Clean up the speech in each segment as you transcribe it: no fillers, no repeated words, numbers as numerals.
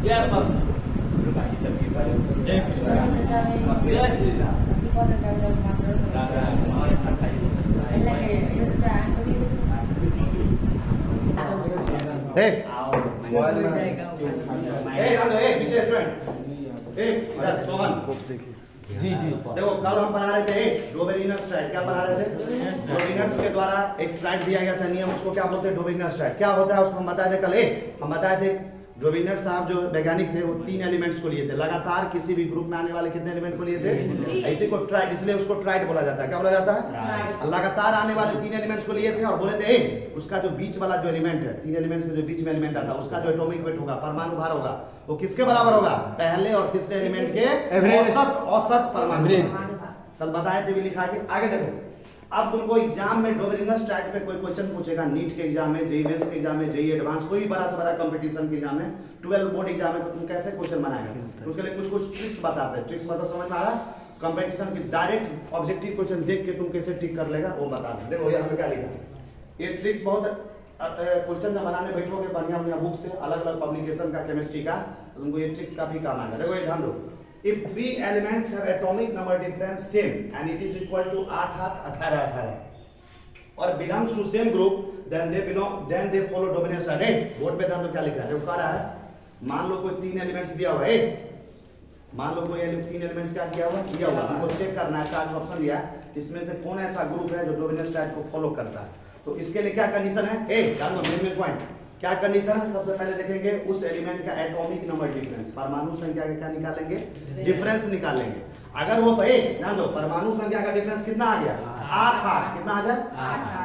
जय माता जय श्री राम पीछे स्टूडेंट इधर सोहन जी जी देखो कल हम पढ़ा रहे थे डोबेरिनस ट्राइड। क्या पढ़ा रहे थे? डोबेरिनस के द्वारा एक ट्राइड दिया गया था नियम, उसको क्या बोलते हैं? डोबेरिनस ट्राइड। क्या होता है उसको हम बताए थे कल। हम बताए थे डोबेरिनस साहब जो वैज्ञानिक थे वो 3 एलिमेंट्स को लिए थे लगातार, किसी भी ग्रुप में आने वाले कितने एलिमेंट को लिए थे? ऐसे को ट्राइड, इसलिए उसको ट्राइड बोला जाता है। क्या बोला जाता है? लगातार आने वाले 3 एलिमेंट्स को लिए थे और बोले थे उसका जो बीच वाला जो एलिमेंट है, 3 एलिमेंट्स के जो बीच में एलिमेंट आता है उसका जो एटॉमिक वेट होगा, परमाणु भार होगा, वो किसके बराबर होगा? पहले और तीसरे एलिमेंट के औसत परमाणु। कल बताए थे भी लिखा के। आगे देखो, अब तुमको एग्जाम में डोबेरिनस ट्राइड पे कोई क्वेश्चन पूछेगा, नीट के एग्जाम में, जेईई मेंस के एग्जाम में, जेईई एडवांस, कोई भी बड़ा से बड़ा कंपटीशन के एग्जाम में, 12 बोर्ड एग्जाम में, तो तुम कैसे क्वेश्चन बनाएगा? उसके लिए कुछ ट्रिक्स बताते हैं। ट्रिक्स मतलब समझ में आ रहा? कंपटीशन की डायरेक्ट ऑब्जेक्टिव क्वेश्चन देख के तुम कैसे टिक कर लेगा वो बता दे। देखो यहाँ पे क्या लिखा है, ये ट्रिक्स बहुत क्वेश्चन जब बनाने बैठोगे बढ़िया बढ़िया बुक से, अलग अलग पब्लिकेशन का, केमिस्ट्री का, तो तुमको ये ट्रिक्स काफी काम आएगा। देखो ये ध्यान दो, if 3 elements have atomic number difference same and it is equal to 8 8 18 or belongs to same group then they follow dominance tried. Board पे ध्यान दो क्या लिखा है। देखो कह रहा है, मान लो कोई 3 एलिमेंट्स दिया हुआ है, मान लो कोई 3 एलिमेंट्स क्या दिया हुआ, हमको चेक करना है, 4 ऑप्शन दिया है, इसमें से कौन ऐसा ग्रुप है जो डोमिनेंस ट्राइड को फॉलो करता है। तो इसके लिए क्या कंडीशन है? मेन पॉइंट क्या कंडीशन है? सबसे पहले देखेंगे उस एलिमेंट का एटॉमिक नंबर डिफरेंस, परमाणु संख्या का क्या निकालेंगे? डिफरेंस निकालेंगे। अगर वो ध्यान दो, परमाणु संख्या का डिफरेंस कितना आ गया? 8 8। कितना आ जाए?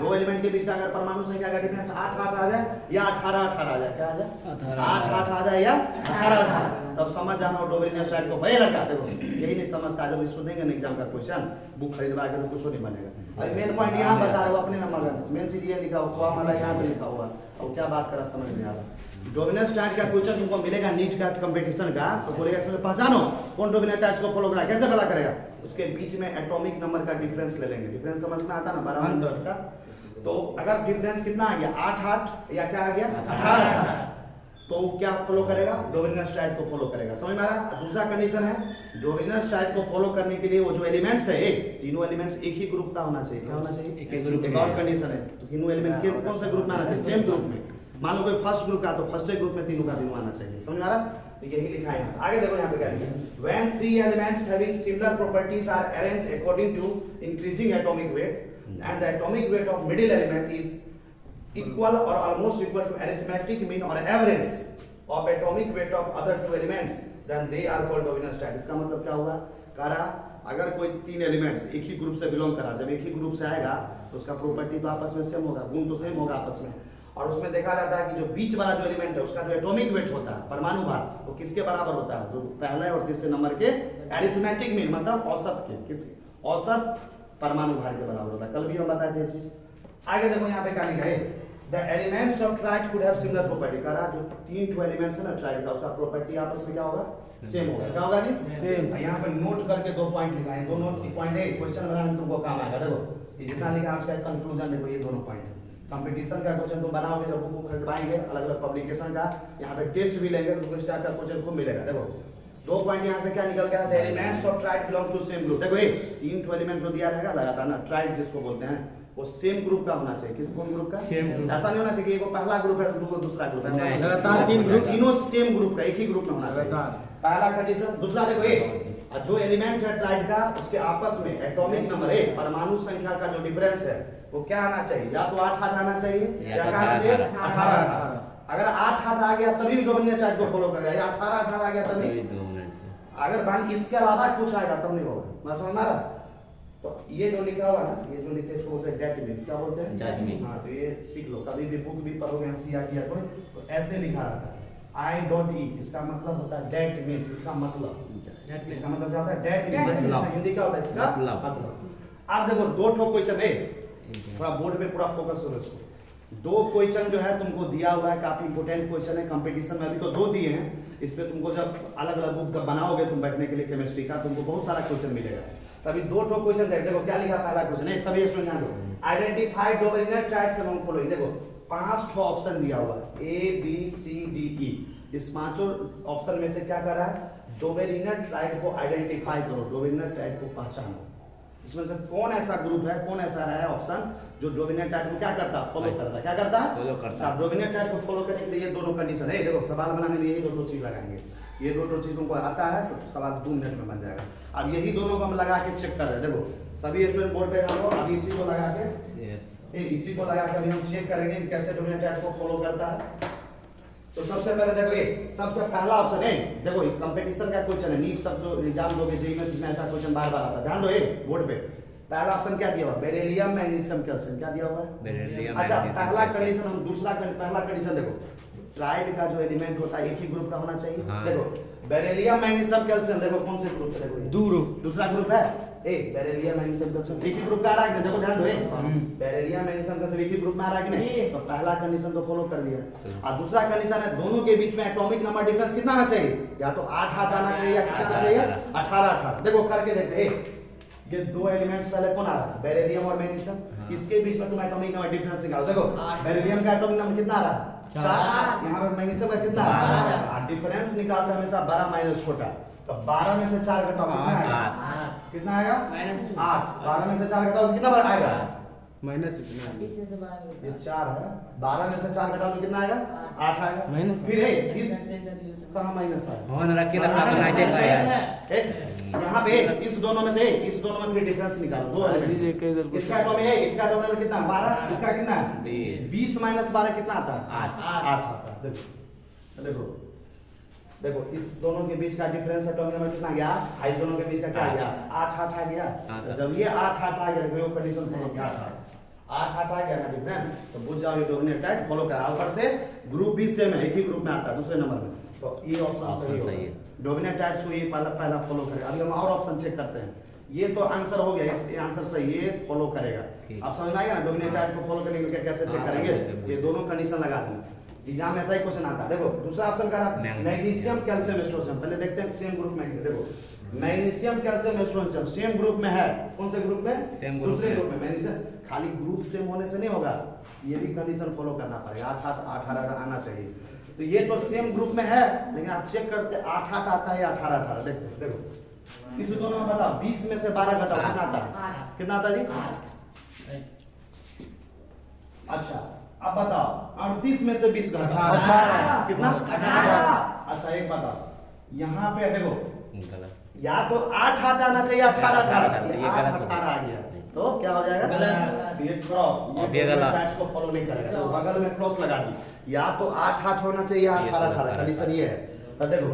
2 एलिमेंट के बीच का अगर परमाणु संख्या का डिफरेंस 8 8 आ जाए या 18 18 आ जाए, क्या आ जाए? 8 8 आ जाए या 18 18, तब समझ जाना डोबेरिनस ट्राइड को वही रखा। देखो यही नहीं समझता, जब इसको देंगे ना एग्जाम का क्वेश्चन, बुक खरीदवा के तो कुछ नहीं बनेगा। अभी मेन पॉइंट यहाँ बता रहे हो अपने नंबर, मेन चीज ये लिखा हुआ वाला यहाँ पे लिखा हुआ, और क्या बात करा समझ नहीं आ रहा। डोमिनेंस ट्राइड का क्वेश्चन तुमको मिलेगा नीट का कंपटीशन का, तो बोलेगा इसमें पहचानो कौन डोमिनेंस ट्राइड को फॉलो करा। कैसे पता करेगा? उसके बीच में एटॉमिक नंबर का डिफरेंस ले लेंगे। डिफरेंस समझ में आता ना 12 का? तो अगर डिफरेंस कितना आ गया 8 8 या क्या आ गया 18 18, तो क्या फॉलो करेगा? डोमिनेंस ट्राइड को फॉलो करेगा। समझ में आ रहा? दूसरा कंडीशन है, डोमिनेंस ट्राइड को फॉलो करने के लिए वो जो एलिमेंट्स है, तीनों एलिमेंट्स एक ही ग्रुप का होना चाहिए। क्या होना चाहिए? एक और कंडीशन है, तो तीनों एलिमेंट के कौन से ग्रुप में आना चाहिए? सेम ग्रुप में। मान लो कोई फर्स्ट ग्रुप का, तो फर्स्ट ग्रुप में तीनों का तीनों आना चाहिए। समझ में आ रहा? तो यही लिखा है यहाँ। आगे देखो यहाँ पे क्या लिखा है, when 3 elements having similar properties are arranged according to increasing atomic weight and the atomic weight of middle element is equal or almost equal to arithmetic mean or average of atomic weight of other 2 elements then they are called dominance tried. इसका मतलब क्या हुआ? कह रहा अगर कोई 3 elements एक ही group से बिलोंग करा, जब एक ही ग्रुप से आएगा तो उसका प्रॉपर्टी तो आपस में सेम होगा, गुण तो सेम होगा आपस में, और उसमें देखा जाता है कि जो बीच वाला जो एलिमेंट है उसका जो एटॉमिक वेट होता है, परमाणु भार, वो किसके बराबर होता है? तो पहले और तीसरे नंबर के अरिथमेटिक मीन मतलब औसत के, किस औसत परमाणु भार के बराबर होता है। कल भी हम बताए थे ये चीज। आगे देखो यहाँ पे क्या लिखा है, the elements of tried could have similar property. कह रहा जो 3 एलिमेंट्स है ना ट्राइड का, उसका प्रॉपर्टी आपस में क्या होगा? सेम होगा। क्या होगा जी? सेम। यहाँ पे नोट करके 2 पॉइंट लिखा है, दोनों पॉइंट है क्वेश्चन बनाने में तुमको काम आएगा। देखो ये जितना लिखा है उसका कंक्लूजन देखो, ये दोनों पॉइंट कंपटीशन का क्वेश्चन तुम बनाओगे, जब बुक खरीदवाएंगे अलग अलग पब्लिकेशन का, यहाँ पे टेस्ट भी लेंगे तो इस टाइप का क्वेश्चन खूब मिलेगा। देखो 2 पॉइंट यहाँ से क्या निकल गया? The elements of triad belong to same group. देखो ये 3 एलिमेंट जो दिया रहेगा लगातार ना, ट्राइड जिसको बोलते हैं, वो सेम ग्रुप का होना चाहिए। किस कौन ग्रुप का? Same group. ऐसा नहीं होना चाहिए कि वो पहला ग्रुप है तो दूसरा ग्रुप, ऐसा लगातार 3 ग्रुप, तीनों सेम ग्रुप का, एक ही ग्रुप में होना चाहिए, पहला कंडीशन। दूसरा देखो ये जो एलिमेंट है ट्राइड का, उसके आपस में एटॉमिक नंबर है, परमाणु संख्या का जो डिफरेंस है वो क्या आना चाहिए? या तो 8 8 आना चाहिए या क्या आना चाहिए? 18 18। अगर 8 8 आ गया तभी डोमिनेंस ट्राइड को फॉलो करेगा, या 18 18 आ गया तभी। अगर मान इसके अलावा कुछ आएगा तब नहीं होगा। मैं समझ में आ रहा? तो ये जो लिखा हुआ ना, ये जो लिखते हैं इसको बोलते हैं डेट मीन्स। क्या बोलते हैं? हाँ, तो ये सीख लो, कभी भी बुक भी पढ़ोगे एनसीईआरटी या कोई, तो ऐसे लिखा रहता है I.E, इसका मतलब होता है डेट मीन्स, इसका मतलब क्या होता है? डेट मीन्स हिंदी क्या होता है इसका मतलब। आप देखो 2 ठो क्वेश्चन है, थोड़ा बोर्ड पे पूरा फोकस करो इसको। 2 क्वेश्चन जो है तुमको दिया हुआ है, काफी इंपोर्टेंट क्वेश्चन है कंपटीशन में। अभी तो 2 दिए हैं, इसमें तुमको जब अलग अलग बुक बनाओगे तुम बैठने के लिए केमिस्ट्री का, तुमको बहुत सारा क्वेश्चन मिलेगा। तभी 2 ठो क्वेश्चन देखो क्या लिखा पहला क्वेश्चन है, सभी स्टूडेंट ध्यान दो, identify dominant triads among following. देखो 5 ठो ऑप्शन दिया हुआ है, A B C D E। इस पांचों ऑप्शन में से क्या कर रहा है, डोबेरिनर ट्राइड को आइडेंटिफाई करो, डोबेरिनर ट्राइड को पहचानो। इसमें से कौन ऐसा ग्रुप है, कौन ऐसा है ऑप्शन जो डोमिनेट टाइप को क्या करता है, फॉलो करता है, क्या करता है, फॉलो करता है। डोमिनेट टाइप को फॉलो करने के लिए ये दोनों कंडीशन है। देखो सवाल बनाने में यही दो चीज लगाएंगे, ये दो चीज तुमको आता है तो सवाल 2 मिनट में बन जाएगा। अब यही दोनों को हम लगा के चेक कर रहे हैं। देखो सभी स्टूडेंट बोर्ड पे हम लोग अभी इसी को लगा के इसी को लगा के अभी हम चेक करेंगे कि कैसे डोमिनेट टाइप को फॉलो करता है। तो सबसे पहले देखो ये सबसे पहला ऑप्शन है, देखो इस कंपटीशन का क्वेश्चन है, नीट सब जो एग्जाम दोगे जेईई में उसमें ऐसा क्वेश्चन बार बार आता है, ध्यान दो ये बोर्ड पे। पहला ऑप्शन क्या दिया हुआ, बेरिलियम मैग्नीशियम कैल्शियम, क्या दिया हुआ है बेरिलियम। अच्छा पहला कंडीशन हम दूसरा पहला कंडीशन देखो, ट्राइड का जो एलिमेंट होता है एक ही ग्रुप का होना चाहिए। हाँ। देखो बेरिलियम मैग्नीशियम कैल्शियम देखो कौन से ग्रुप है, देखो ये दूसरा ग्रुप है ए, बेरिलियम मैग्नीशियम कैल्शियम एक ही ग्रुप का आ रहा है कि नहीं? देखो ध्यान दो ये बेरिलियम मैग्नीशियम कैल्शियम एक ही ग्रुप में आ रहा है कि नहीं? तो पहला कंडीशन तो फॉलो कर दिया। और दूसरा कंडीशन है दोनों के बीच में एटॉमिक नंबर डिफरेंस कितना आना चाहिए, या तो 8 आना चाहिए या कितना आना चाहिए 18। देखो करके देखते हैं, ये दो एलिमेंट्स पहले कौन आ रहा है, बेरिलियम और मैग्नीशियम, इसके बीच में तुम एटॉमिक नंबर डिफरेंस निकालो। देखो बेरिलियम का एटॉमिक नंबर कितना आ रहा है 4, यहाँ पर मैग्नीशियम का कितना आ रहा है, डिफरेंस निकालते हमेशा बड़ा माइनस छोटा, तो 12 में से 4 घटाओ कितना आएगा, कितना आएगा 8, 12 में से 4 घटाओ कितना आएगा माइनस इतना ये 4 है, 12 में से 4 घटाओ तो कितना आएगा 8 आएगा। माइनस फिर है इस कहाँ माइनस आएगा, फोन रखी ना सब बनाते हैं यार। यहाँ पे इस दोनों में से इस दोनों में फिर डिफरेंस निकालो, दो एलिमेंट, इसका एटॉमिक है, इसका एटॉमिक कितना 12, इसका कितना है 20 माइनस 12 कितना आता है 8 आता है। देखो देखो इस दोनों के बीच का डिफरेंस एटॉमिक नंबर कितना गया, इस दोनों के बीच का क्या आ गया 8 आ गया। तो जब ये 8 आ गया देखो कंडीशन फॉलो किया 8 आ गया ना डिफरेंस, तो बुझ जाओ ये डोमिनेट टाइप फॉलो करा। ऊपर से ग्रुप भी सेम है, एक ही ग्रुप में आता है दूसरे नंबर में, तो ये ऑप्शन सही है, डोमिनेट टाइप्स को ये पहला फॉलो करेगा। अभी हम और ऑप्शन चेक करते हैं, ये तो आंसर हो गया, ये आंसर सही है, फॉलो करेगा। अब समझ में आएगा ना डोमिनेट टाइप को फॉलो करने के लिए कैसे चेक करेंगे, ये दोनों कंडीशन लगा देंगे, एग्जाम ऐसा ही क्वेश्चन आता है। देखो दूसरा ऑप्शन करा मैग्नीशियम कैल्शियम स्ट्रोशियम, पहले देखते हैं सेम ग्रुप में, देखो मैग्नीशियम कैल्शियम स्ट्रोशियम सेम ग्रुप में है, कौन से ग्रुप में, दूसरे ग्रुप में मैग्नीशियम। खाली ग्रुप सेम होने से नहीं होगा, ये भी कंडीशन फॉलो करना पड़ेगा, 8 आना चाहिए। तो ये तो सेम ग्रुप में है, लेकिन आप चेक करते 8 आता है या 18 देखो देखो इस दोनों में बताओ 20 में से 12 घटाओ कितना आता है, कितना आता है जी, अच्छा अब बताओ 38 में से 20 घटाओ कितना 18। अच्छा एक बताओ यहाँ पे देखो या तो 8 आना चाहिए 18 आ गया, तो क्या हो जाएगा गलत, ये क्रॉस पैच को फॉलो नहीं करेगा, तो बगल में क्रॉस लगा दी, या तो 8 होना चाहिए 18 कंडीशन ये है। तो देखो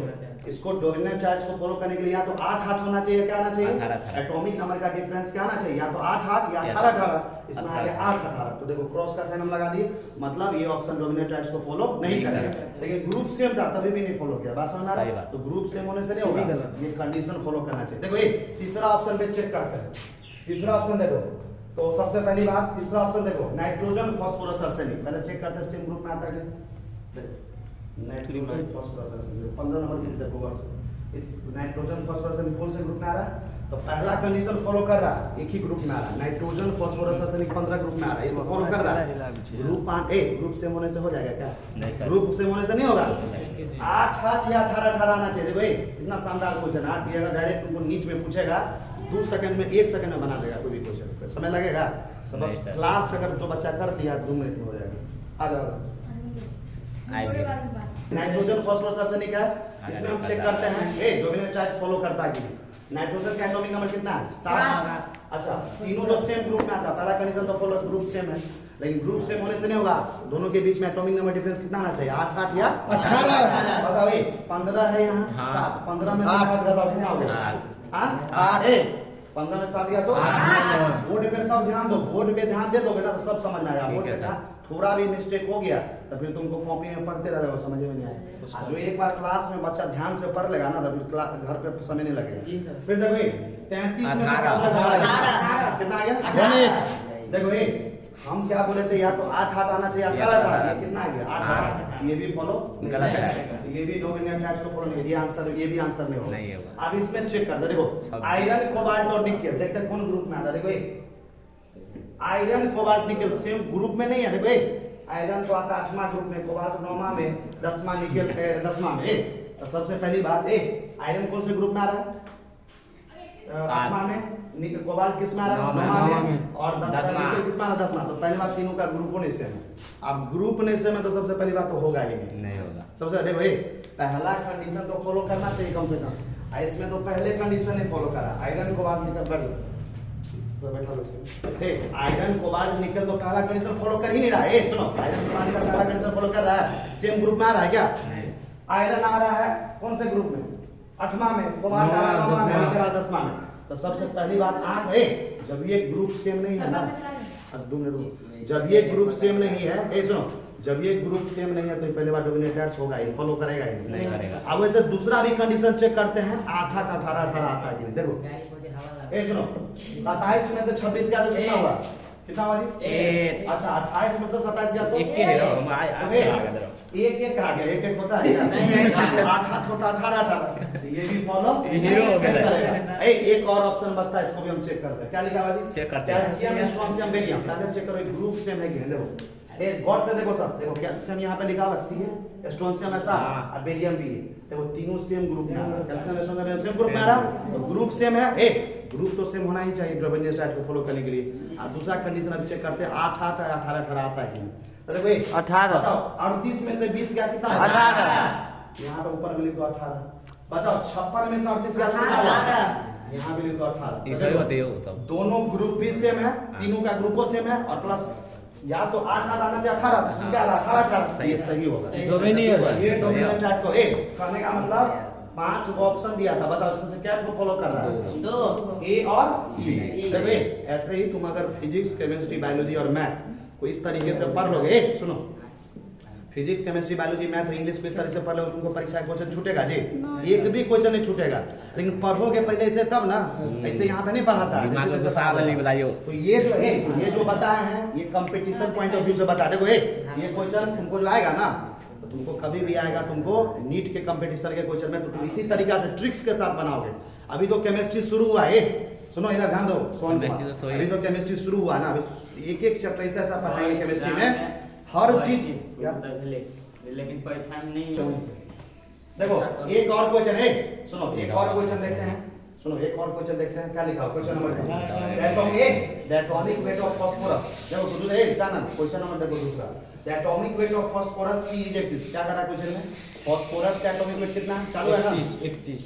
इसको डोमिनेंट चार्ज को फॉलो करने के लिए या तो 8 होना चाहिए, क्या आना चाहिए एटॉमिक नंबर का डिफरेंस क्या आना चाहिए, या तो 8 या 18, इसमें आ गया 8 तो देखो क्रॉस का साइन हम लगा दिए, मतलब ये ऑप्शन डोमिनेंट चार्ज को फॉलो नहीं करेगा। लेकिन ग्रुप सेम था तभी भी नहीं फॉलो किया, बात समझ आ रहा है, तो ग्रुप सेम होने से नहीं होगा, ये कंडीशन फॉलो करना चाहिए। देखो ये तीसरा ऑप्शन पे चेक करते हैं, तीसरा ऑप्शन देखो, तो सबसे पहली बात तीसरा ऑप्शन देखो नाइट्रोजन फास्फोरस आर्सेनिक, पहले चेक करते हैं सेम ग्रुप में आता है देखो नाइट्रोजन फास्फोरस आर्सेनिक 15 नंबर की देखो वर्ष, इस नाइट्रोजन फास्फोरस आर्सेनिक कौन से ग्रुप में आ रहा है, तो पहला कंडीशन फॉलो कर रहा है, एक ही ग्रुप में आ रहा है, नाइट्रोजन फास्फोरस आर्सेनिक 15 ग्रुप में आ रहा है, ये फॉलो कर रहा है। ग्रुप सेम होने से हो जाएगा क्या, ग्रुप सेम होने से नहीं होगा, 8 या 18 आना चाहिए। देखो ये इतना शानदार क्वेश्चन है, ये अगर डायरेक्ट उनको नीट में पूछेगा 2 सेकंड में 1 सेकंड में बना देगा कोई भी क्वेश्चन, समय लगेगा तो बस क्लास से अगर जो बच्चा कर लिया 2 मिनट में हो जाएगा। आ जाओ नाइट्रोजन फास्फोरस आर्सेनिक है, इसमें हम चेक करते हैं ए डोमिनेंट चार्ज फॉलो करता है कि नाइट्रोजन का एटॉमिक नंबर कितना है 7। अच्छा तीनों तो सेम ग्रुप में आता है, पहला कंडीशन तो फॉलो ग्रुप सेम है, लेकिन ग्रुप सेम होने से नहीं होगा, दोनों के बीच में एटॉमिक नंबर डिफरेंस कितना आना चाहिए 8 या 18। बताओ ये 15 है यहाँ 7, 15 में से 7 घटाओ कितना हो गया 8, 15 में 7 गया तो बोर्ड पे सब ध्यान दो, बोर्ड पे ध्यान दे दो बेटा तो सब समझ में आएगा। बोर्ड पे ध्यान थोड़ा भी मिस्टेक हो गया तो फिर तुमको कॉपी में पढ़ते रह जाओगे, समझ में नहीं आएगा। जो एक बार क्लास में बच्चा ध्यान से पढ़ लेगा ना तो फिर घर पे समय नहीं लगेगा। फिर देखो ये 33 में से कितना आ गया, देखो ये हम क्या बोले थे, या तो 8 आना चाहिए 18, ये कितना आ गया 8, ये भी फॉलो गलत है, ये भी डोमिनेंट चार्ज को फॉलो नहीं, ये आंसर ये भी आंसर में होगा। अब इसमें चेक करते देखो आयरन कोबाल्ट और निकेल, देखते हैं कौन ग्रुप में आता है। देखो ये iron cobalt nickel same group में नहीं है, देखो ये आयरन तो आता 8वां ग्रुप में, कोबाल्ट 9वां में, 10वां निकल 10वां में। तो सबसे पहली बात आयरन कौन से ग्रुप में आ रहा है? 8वां में। कोबाल्ट किस में आ रहा है? 9वां में। और 10वां निकल किस में आ रहा है? 10वां। तो पहली बात तीनों का ग्रुप नहीं सेम है। अब ग्रुप नहीं सेम है तो सबसे पहली बात तो होगा ही नहीं होगा। सबसे देखो पहला कंडीशन तो फॉलो करना चाहिए कम से कम। इसमें तो पहले कंडीशन ही फॉलो करा। आयरन कोबाल्ट निकल बढ़ तो बैठा लो। आयरन कोबाल्ट निकल तो पहला कंडीशन फॉलो कर ही नहीं रहा है। सुनो, आयरन कोबाल्ट निकल पहला कंडीशन फॉलो कर रहा है, सेम ग्रुप में आ रहा है क्या? आयरन आ रहा है कौन से ग्रुप में? 8वां में। कोबाल्ट आ रहा है 9वां में, निकल 10वां में। तो सबसे पहली बात 8 है। जब ये ग्रुप सेम नहीं है ना, जब ये ग्रुप सेम नहीं है, सुनो, जब ये ग्रुप सेम नहीं है तो पहले बार डोमिनेटर्स होगा ही, फॉलो करेगा ही नहीं करेगा। अब वैसे दूसरा भी कंडीशन चेक करते हैं, 8 8 18 18 आता है कि नहीं। देखो सुनो, 27 में से 26 गया तो कितना हुआ? कितना हुआ जी? अच्छा 28 में से 27 गया तो एक एक आ गया। एक एक होता है क्या? 8 8 होता 18 18। ये भी फॉलो करेगा। एक और ऑप्शन बचता है, इसको भी हम चेक करते हैं। क्या लिखा हुआ जी? चेक करते हैं। कैल्शियम स्ट्रोंशियम बेरियम पहले चेक करो ग्रुप सेम है कि नहीं। देखो गौर से देखो सब, देखो कैल्शियम यहाँ पे लिखा हुआ सी है, स्ट्रोंशियम ऐसा और बेरियम भी है। देखो तीनों सेम ग्रुप में आ रहा है, कैल्शियम स्ट्रोंशियम सेम ग्रुप में आ रहा है। तो ग्रुप सेम है, ग्रुप तो सेम होना ही चाहिए ग्लोबेनियस डाइट को फॉलो करने के लिए। और दूसरा कंडीशन अभी चेक करते हैं, 8 8 18 18 आता है कि नहीं। तो देखो 18 बताओ, 38 में से 20 गया कितना? 18। यहाँ पे ऊपर में लिख दो 18। बताओ 56 में से 38 गया कितना? 18। यहाँ पे लिख दो 18। दोनों ग्रुप भी सेम है, तीनों का ग्रुपो सेम है, और प्लस या तो 8 8 आना चाहिए 18, तो क्या 18 18 ये सही होगा। ये डोमिनेंट डाइट को करने का मतलब 5 ऑप्शन दिया था, बताओ उसमें से क्या फॉलो कर रहा है? 2 ए और बी। देखो ऐसे ही तुम अगर फिजिक्स केमिस्ट्री बायोलॉजी और मैथ को इस तरीके से पढ़ लोगे, सुनो physics chemistry biology math English को इस तरह से पढ़ लो, तुमको परीक्षा क्वेश्चन छूटेगा जी? एक भी क्वेश्चन नहीं छूटेगा, लेकिन पढ़ोगे पहले से तब ना, ऐसे यहाँ पे नहीं पढ़ाता है। तो ये जो है, ये जो बताए हैं ये कंपटीशन पॉइंट ऑफ व्यू से बता। देखो ये क्वेश्चन तुमको जो आएगा ना, तो तुमको कभी भी आएगा, तुमको नीट के कंपटीशन के क्वेश्चन में तो तुम इसी तरीका से ट्रिक्स के साथ बनाओगे। अभी तो केमिस्ट्री शुरू हुआ है, सुनो इधर ध्यान दो। अभी तो केमिस्ट्री शुरू हुआ ना, अभी एक एक चैप्टर ऐसा पढ़ाएंगे केमिस्ट्री में, हर चीज। लेकिन परीक्षा में नहीं। देखो एक और क्वेश्चन है, सुनो एक और क्वेश्चन देखते हैं। सुनो एक और क्वेश्चन देखते हैं, क्या लिखा question number 2। The atomic weight of phosphorus. देखो क्वेश्चन नंबर देखो दूसरा, the atomic weight of phosphorus की इज 31। क्या करा क्वेश्चन में? फास्फोरस का एटॉमिक वेट कितना चालू है ना? 31।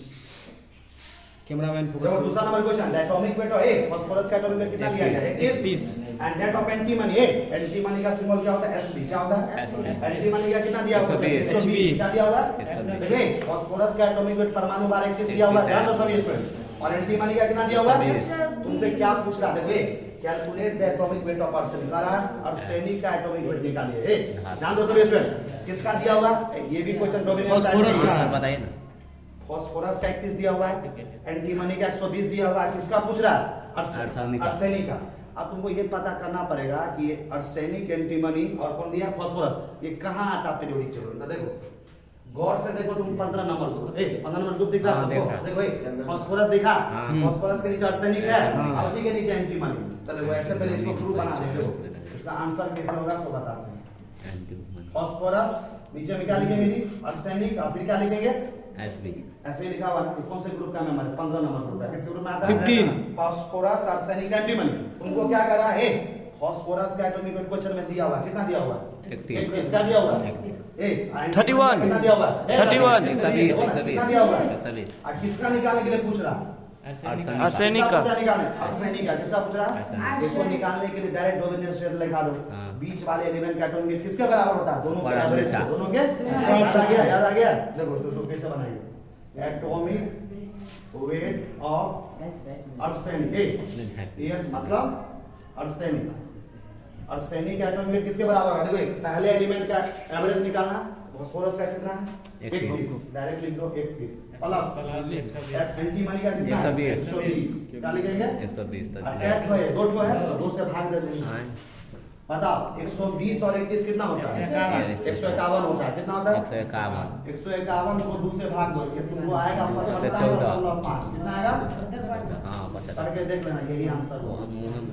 Cameraman focus. देखो दूसरा number question, the atomic weight of phosphorus का एटॉमिक वेट कितना लिया गया है? 31। And that of antimony, antimony का सिंबल क्या होता है? Sb। क्या होता है? एंटीमनी का कितना दिया हुआ है? 120। क्या दिया हुआ है? देखिए फास्फोरस का एटॉमिक वेट परमाणु भार 21 दिया हुआ है, ध्यान दो सभी स्टूडेंट्स। और एंटीमनी का कितना दिया हुआ है? तुमसे क्या पूछ रहा है? देखो calculate the atomic weight of arsenic, arsenic का एटॉमिक वेट निकालिए। ध्यान दो सभी स्टूडेंट, किसका दिया हुआ? ये भी क्वेश्चन डोमिनेंस का बताइए ना। फास्फोरस का 31 दिया हुआ है, एंटीमनी का 120 दिया हुआ है, किसका पूछ रहा है? आर्सेनिक का। अब तुमको ये पता करना पड़ेगा कि ये आर्सेनिक, एंटीमनी और कौन दिया? फास्फोरस। ये कहाँ आता है पीरियोडिक टेबल में? देखो गौर से देखो, तुम 15 नंबर ग्रुप 15 नंबर ग्रुप दिख रहा है सबको? देखो फास्फोरस दिखा, फास्फोरस के नीचे आर्सेनिक है और उसी के नीचे एंटीमनी। तो देखो ऐसे पहले इसको ग्रुप बना दो, इसका आंसर कैसे होगा सो बताते हैं। फास्फोरस नीचे में क्या लिखेंगे जी? आर्सेनिक। और फिर क्या लिखेंगे? ऐसे ही लिखा हुआ ना। कौन से ग्रुप का में हमारे 15 नंबर ग्रुप है, किसके ग्रुप में आता है? 15। Phosphorus, arsenic, antimony. तुमको क्या करा है? फास्फोरस का एटॉमिक वेट क्वेश्चन में दिया हुआ, कितना दिया हुआ? 31। क्या दिया हुआ? 31। कितना दिया हुआ? 31। कितना दिया हुआ? 120। और किसका निकालने के लिए पूछ रहा? आर्सेनिक का। आर्सेनिक का किसका पूछ रहा? इसको निकालने के लिए डायरेक्ट डोमिनेंस रेट लिखा दो। बीच वाले एलिमेंट का एटॉमिक वेट किसके बराबर होता है? दोनों के एवरेज से। दोनों के याद आ गया? देखो दोस्तों कैसे बनाएंगे? Atomic weight of arsenic, yes मतलब आर्सेनिक। आर्सेनिक एटॉमिक वेट किसके बराबर है? देखो पहले एलिमेंट का एवरेज निकालना। फास्फोरस का कितना है? 21। डायरेक्ट लिख दो 21 प्लस एंटीमनी का कितना है? 120। क्या लिखेंगे? 120 तक। 2 है तो 2 से भाग दे देंगे। बताओ 120 और 21 कितना होता है? 151 होता है। कितना होता है? 151 151 को 2 से भाग दो, वो आएगा आपका 17.5। कितना आएगा? हाँ 75 करके देख लेना, यही आंसर होगा।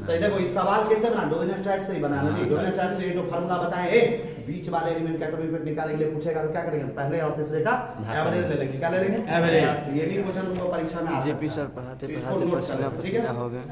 तो देखो इस सवाल कैसे बना, डोमिनेंट से ही बनाना जी। डोमिनेंट से ये जो फार्मूला बताए ए, बीच वाले एलिमेंट का एटॉमिक निकालने के लिए पूछेगा तो क्या करेंगे? पहले और तीसरे का एवरेज ले लेंगे। क्या ले लेंगे? एवरेज। ये भी क्वेश्चन तुमको परीक्षा में आ सकता है। जेपी सर पढ़ाते इसको पढ़ाते नोट कर पसीना लो, ठीक है? पसीना हो गया।